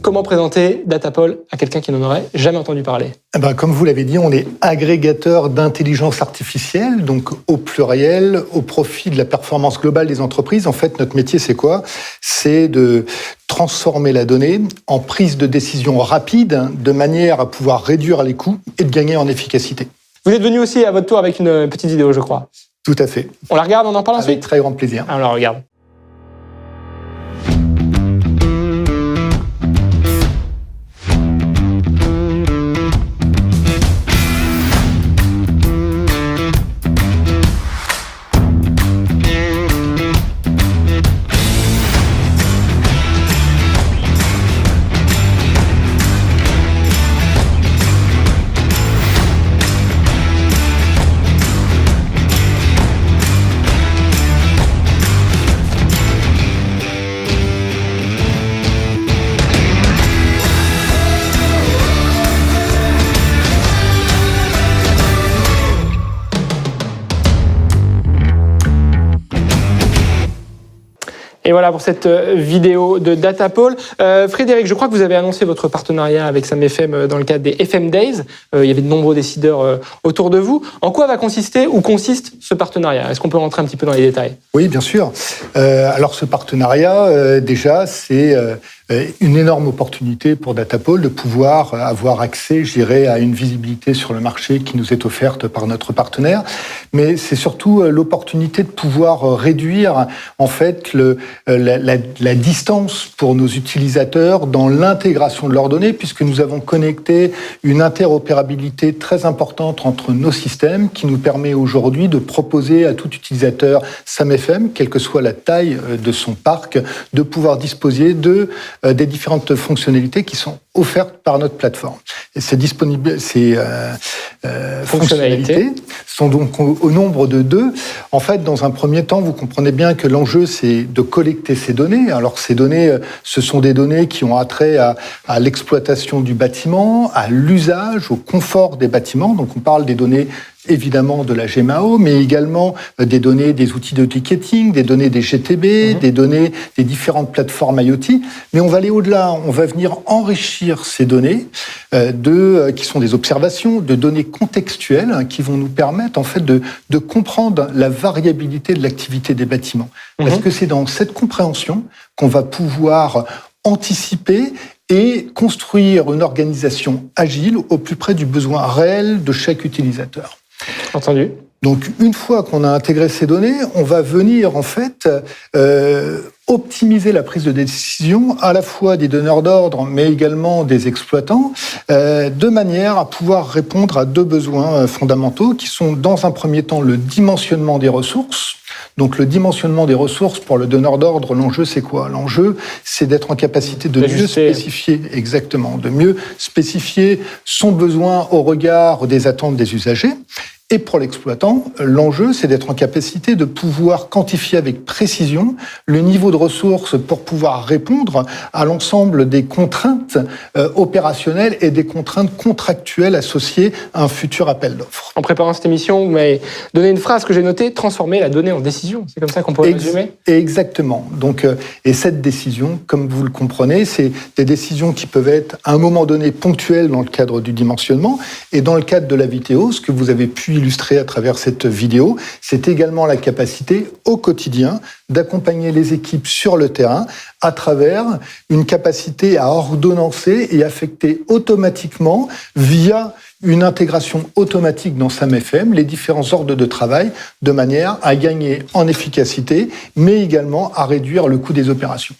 comment présenter Datapol à quelqu'un qui n'en aurait jamais entendu parler? Comme vous l'avez dit, on est agrégateur d'intelligence artificielle, donc au pluriel, au profit de la performance globale des entreprises. En fait, notre métier, c'est quoi? C'est de transformer la donnée en prise de décision rapide, de manière à pouvoir réduire les coûts et de gagner en efficacité. Vous êtes venu aussi à votre tour avec une petite vidéo, je crois. Tout à fait. On la regarde, on en parle ensuite? Avec très grand plaisir. Alors, on la regarde. Et voilà pour cette vidéo de Datapol. Frédéric, je crois que vous avez annoncé votre partenariat avec Sam FM dans le cadre des FM Days. Il y avait de nombreux décideurs autour de vous. En quoi va consister ou consiste ce partenariat? Est-ce qu'on peut rentrer un petit peu dans les détails? Oui, bien sûr. Alors ce partenariat, déjà, c'est une énorme opportunité pour Datapol de pouvoir avoir accès, je dirais, à une visibilité sur le marché qui nous est offerte par notre partenaire. Mais c'est surtout l'opportunité de pouvoir réduire, en fait, la distance pour nos utilisateurs dans l'intégration de leurs données, puisque nous avons connecté une interopérabilité très importante entre nos systèmes qui nous permet aujourd'hui de proposer à tout utilisateur Sam FM, quelle que soit la taille de son parc, de pouvoir disposer des différentes fonctionnalités qui sont offertes par notre plateforme. Et ces fonctionnalités sont donc au nombre de 2. En fait, dans un premier temps, vous comprenez bien que l'enjeu, c'est de collecter ces données. Alors, ces données, ce sont des données qui ont attrait à l'exploitation du bâtiment, à l'usage, au confort des bâtiments. Donc, on parle des données évidemment de la GMAO, mais également des données des outils de ticketing, des données des GTB, des données des différentes plateformes IoT. Mais on va aller au-delà, on va venir enrichir ces données qui sont des observations, de données contextuelles qui vont nous permettre en fait de comprendre la variabilité de l'activité des bâtiments. Parce que c'est dans cette compréhension qu'on va pouvoir anticiper et construire une organisation agile au plus près du besoin réel de chaque utilisateur. Entendu. Donc, une fois qu'on a intégré ces données, on va venir, en fait, optimiser la prise de décision à la fois des donneurs d'ordre, mais également des exploitants, de manière à pouvoir répondre à 2 besoins fondamentaux qui sont, dans un premier temps, le dimensionnement des ressources. Donc, le dimensionnement des ressources pour le donneur d'ordre, l'enjeu, c'est quoi? L'enjeu, c'est d'être en capacité de mieux spécifier, exactement, de mieux spécifier son besoin au regard des attentes des usagers. Et pour l'exploitant, l'enjeu, c'est d'être en capacité de pouvoir quantifier avec précision le niveau de ressources pour pouvoir répondre à l'ensemble des contraintes opérationnelles et des contraintes contractuelles associées à un futur appel d'offres. En préparant cette émission, vous m'avez donné une phrase que j'ai notée, transformer la donnée en décision. C'est comme ça qu'on pourrait résumer? Exactement. Donc, et cette décision, comme vous le comprenez, c'est des décisions qui peuvent être à un moment donné ponctuelles dans le cadre du dimensionnement, et dans le cadre de la vidéo, ce que vous avez pu illustrer à travers cette vidéo, c'est également la capacité au quotidien d'accompagner les équipes sur le terrain à travers une capacité à ordonnancer et affecter automatiquement via une intégration automatique dans Sam FM les différents ordres de travail de manière à gagner en efficacité, mais également à réduire le coût des opérations.